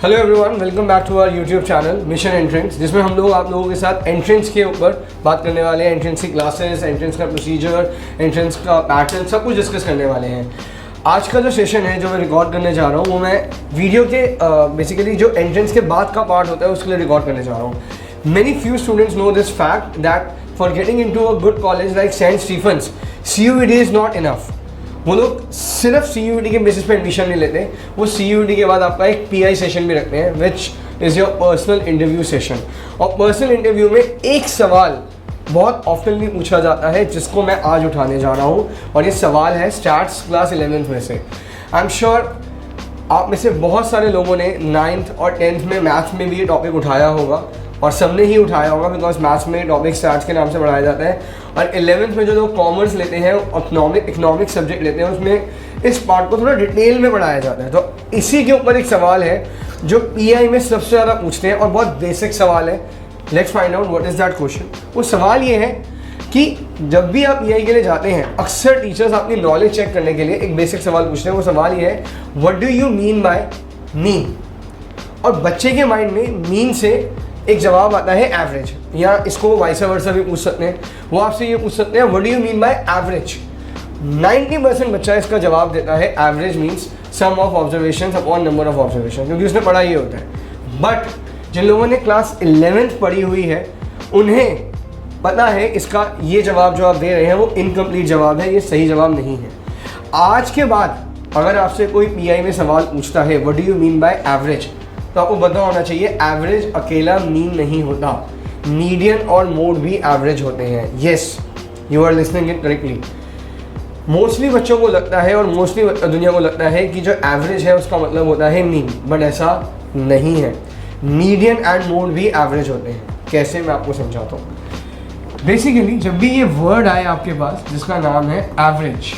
Hello everyone, welcome back to our YouTube channel mission entrance, जिसमें हम लोग आप लोगों के साथ एंट्रेंस के ऊपर बात करने वाले हैं। एंट्रेंस की क्लासेस, एंट्रेंस का प्रोसीजर, एंट्रेंस का पैटर्न, सब कुछ डिस्कस करने वाले हैं। आज का जो सेशन है जो मैं रिकॉर्ड करने जा रहा हूँ वो मैं वीडियो के बेसिकली जो एंट्रेंस के बाद का पार्ट होता है उसके लिए रिकॉर्ड करने जा रहा हूँ। Many few students know this fact that for getting into a good college like Saint Stephen's, CUET is not enough. वो लोग सिर्फ CUET के बेसिस पे एडमिशन नहीं लेते, वो CUET के बाद आपका एक PI सेशन भी रखते हैं, which is your personal interview session. और पर्सनल इंटरव्यू में एक सवाल बहुत ऑफ्टनली पूछा जाता है जिसको मैं आज उठाने जा रहा हूँ, और ये सवाल है स्टैट्स क्लास 11th में से। आई एम श्योर आप में से बहुत सारे लोगों ने 9th और 10th में मैथ्स में भी ये टॉपिक उठाया होगा, और सबने ही उठाया होगा बिकॉज मैथ्स में टॉपिक स्टैट्स के नाम से पढ़ाया जाता है। और 11th में जो लोग कॉमर्स लेते हैं, इकोनॉमिक सब्जेक्ट लेते हैं, उसमें इस पार्ट को थोड़ा डिटेल में पढ़ाया जाता है। तो इसी के ऊपर एक सवाल है जो PI में सबसे ज़्यादा पूछते हैं और बहुत बेसिक सवाल है। Let's find out what is that question. वो सवाल ये है कि जब भी आप PI के लिए जाते हैं, अक्सर टीचर्स अपनी नॉलेज चेक करने के लिए एक बेसिक सवाल पूछते हैं। वो सवाल ये है, what do you mean bye mean. और बच्चे के माइंड में मीन से एक जवाब आता है एवरेज, या इसको वाइस वर्सा भी पूछ सकते हैं। वो आपसे ये पूछ सकते हैं, what do you mean by average. 90% बच्चा इसका जवाब देता है average means sum of observations upon number of observations, क्योंकि उसने पढ़ा ये होता है। बट जिन लोगों ने क्लास 11th पढ़ी हुई है उन्हें पता है इसका ये जवाब जो आप दे रहे हैं वो इनकम्प्लीट जवाब है, ये सही जवाब नहीं है। आज के बाद अगर आपसे कोई PI में सवाल पूछता है what do you mean by average, तो आपको पता होना चाहिए एवरेज अकेला मीन नहीं होता, मीडियन और मोड भी एवरेज होते हैं। Yes, you are listening it correctly. Mostly बच्चों को लगता है और मोस्टली दुनिया को लगता है कि जो एवरेज है उसका मतलब होता है मीन, बट ऐसा नहीं है। मीडियन एंड मोड भी एवरेज होते हैं। कैसे, मैं आपको समझाता हूँ। बेसिकली जब भी ये वर्ड आए आपके पास जिसका नाम है एवरेज,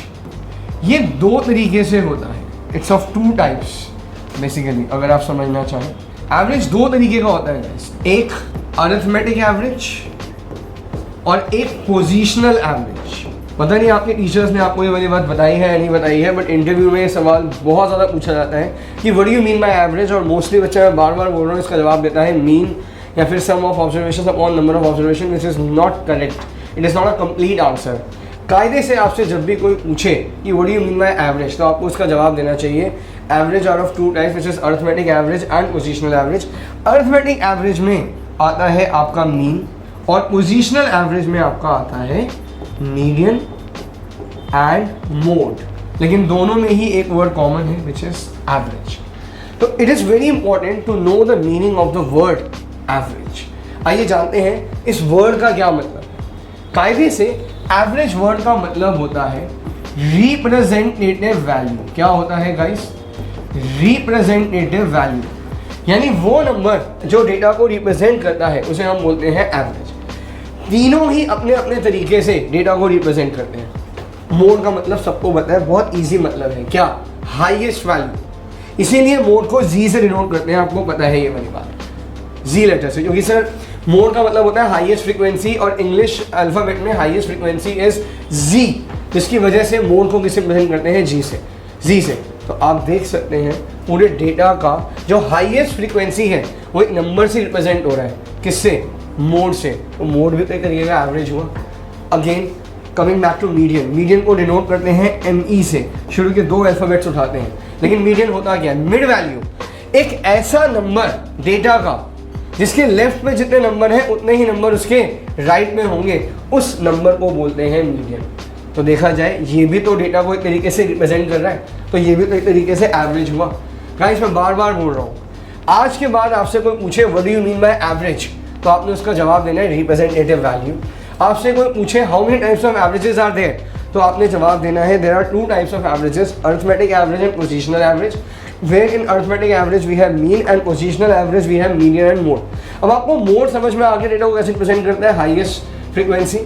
ये दो तरीके से होता है। It's of two types basically, अगर आप समझना चाहें। एवरेज दो तरीके का होता है गाइस, एक अरिथमेटिक एवरेज और एक पोजीशनल एवरेज। पता नहीं आपके टीचर्स ने आपको ये वाली बात बताई है या नहीं बताई है, बट इंटरव्यू में ये सवाल बहुत ज़्यादा पूछा जाता है कि what do you mean by average, और मोस्टली बच्चा, मैं बार बार बोल रहा हूँ, इसका जवाब देता है मीन या फिर sum of observation upon number of observation, which is not correct. It is not a complete answer. कायदे से आपसे जब भी कोई पूछे कि what do you mean by average, तो आपको उसका जवाब देना चाहिए average are of two types, which is arithmetic average and positional average. Arithmetic average में आता है आपका मीन, और पोजीशनल एवरेज में आपका आता है मीडियन एंड मोड, लेकिन दोनों में ही एक वर्ड कॉमन है विच इज एवरेज। तो it is very important to know the meaning of the word average. आइए जानते हैं इस वर्ड का क्या मतलब है। कायदे से एवरेज वर्ड का मतलब होता है रिप्रेजेंटेटिव वैल्यू। क्या होता है गाइस? रिप्रेजेंटेटिव वैल्यू, यानी वो नंबर जो डेटा को रिप्रेजेंट करता है उसे हम बोलते हैं एवरेज। तीनों ही अपने अपने तरीके से डेटा को रिप्रेजेंट करते हैं। मोड का मतलब सबको पता है, बहुत इजी मतलब है, क्या? Highest value. इसीलिए मोड को Z से डिनोट करते हैं, आपको पता है ये वाली बात, Z लेटर से, क्योंकि सर मोड का मतलब होता है हाईएस्ट फ्रीक्वेंसी, और इंग्लिश अल्फाबेट में हाईएस्ट फ्रीक्वेंसी इज Z, जिसकी वजह से मोड को किससे रिप्रेजेंट करते हैं? Z से। तो आप देख सकते हैं पूरे डेटा का जो हाईएस्ट फ्रीक्वेंसी है वो एक नंबर से रिप्रेजेंट हो रहा है, किससे? मोड से। तो मोड भी तो एक तरीके का एवरेज हुआ। Again coming back to median, median को डिनोट करते हैं ME से, शुरू के दो अल्फाबेट्स उठाते हैं, लेकिन मीडियन होता क्या है? Mid value. एक ऐसा नंबर डेटा का जिसके लेफ्ट में जितने नंबर हैं उतने ही नंबर उसके राइट में होंगे, उस नंबर को बोलते हैं मीडियन। तो देखा जाए ये भी तो डेटा को एक तरीके से रिप्रेजेंट कर रहा है, तो ये भी तो एक तरीके से एवरेज हुआ। गाइस मैं बार बार बोल रहा हूँ, आज के बाद आपसे कोई पूछे what do you mean by average, तो आपने उसका जवाब देना है रिप्रेजेंटेटिव वैल्यू। आपसे कोई पूछे how many types of averages are there, तो आपने जवाब देना है there are two types of averages, arithmetic average and positional average. Where in arithmetic average we have mean and positional average we have median and mode। अब आपको mode समझ में आ गया डेटा को कैसे प्रेजेंट करता है, हाईएस्ट फ्रीक्वेंसी।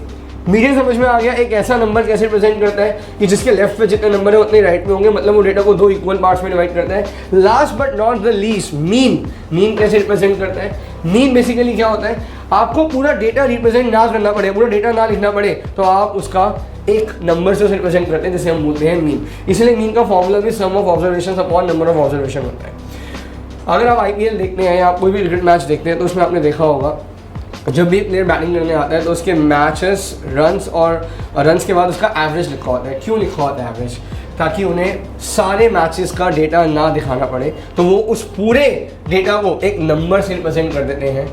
मीडियन समझ में आ गया एक ऐसा नंबर कैसे प्रेजेंट करता है कि जिसके लेफ्ट पे जितने नंबर है उतने राइट में होंगे, मतलब वो डेटा को दो इक्वल पार्ट्स में डिवाइड करता है। Last but not the least, mean कैसे रिप्रेजेंट करता है? मीन बेसिकली क्या होता है, आपको पूरा डेटा रिप्रेजेंट ना करना पड़े, पूरा डेटा ना लिखना पड़े, तो आप उसका एक नंबर से रिप्रेजेंट करते हैं जिसे हम बोलते हैं मीन। इसलिए मीन का फॉर्मूला भी sum of observation upon number of observation होता है। अगर आप IPL देखते हैं या आप कोई भी क्रिकेट मैच देखते हैं तो उसमें आपने देखा होगा जब भी प्लेयर बैटिंग करने आता है तो उसके मैचेस रन्स और रन्स के बाद उसका एवरेज लिखा होता है। क्यों लिखा होता है एवरेज? ताकि उन्हें सारे मैचेस का डेटा ना दिखाना पड़े, तो वो उस पूरे डेटा को एक नंबर से रिप्रेजेंट कर देते हैं,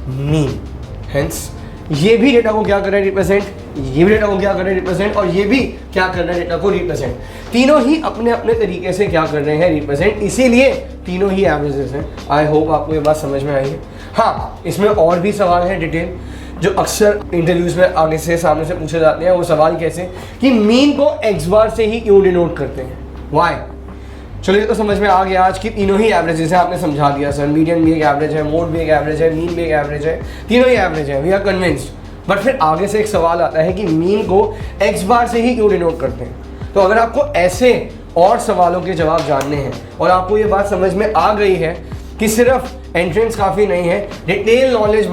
मीन। हेंस ये भी डेटा को क्या कर रहा है रिप्रेजेंट, ये भी डेटा को क्या कर रहा है रिप्रेजेंट, और ये भी क्या कर रहा है डेटा को रिप्रेजेंट। तीनों ही अपने अपने तरीके से क्या कर रहे हैं रिप्रेजेंट, इसीलिए तीनों ही एवरेजेस हैं। आई होप आपको ये बात समझ में आई है। हाँ, इसमें और भी सवाल हैं डिटेल जो अक्सर इंटरव्यूज में आगे से सामने से पूछे जाते हैं। वो सवाल कैसे कि मीन को एक्स बार से ही क्यों डिनोट करते हैं, वाई? चलिए तो समझ में आ गया आज की तीनों ही एवरेजेस हैं। आपने समझा दिया सर, मीडियन भी एक एवरेज है, मोड भी एक एवरेज है, मीन भी एक एवरेज है, तीनों ही एवरेज है, वी आर कन्विंस्ड। बट फिर आगे से एक सवाल आता है कि मीन को एक्स बार से ही क्यों डिनोट करते हैं। तो अगर आपको ऐसे और सवालों के जवाब जानने हैं और आपको ये बात समझ में आ गई है कि सिर्फ एंट्रेंस काफ़ी नहीं है, डिटेल नॉलेज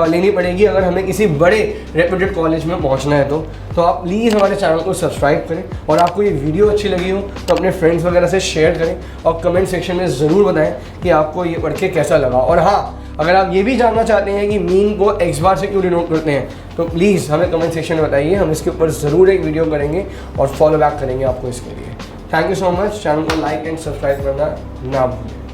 लेनी पड़ेगी अगर हमें किसी बड़े रेप्यूटेड कॉलेज में पहुंचना है तो आप प्लीज़ हमारे चैनल को सब्सक्राइब करें। और आपको ये वीडियो अच्छी लगी हो तो अपने फ्रेंड्स वगैरह से शेयर करें और कमेंट सेक्शन में ज़रूर बताएं कि आपको ये पढ़ के कैसा लगा। और हाँ, अगर आप ये भी जानना चाहते हैं कि मीन को एक्स बार से क्यों डिनोट करते हैं तो प्लीज़ हमें कमेंट सेक्शन में बताइए, हम इसके ऊपर ज़रूर एक वीडियो करेंगे और फॉलो बैक करेंगे आपको इसके लिए। Thank you so much. Channel को लाइक एंड सब्सक्राइब करना ना भूलें।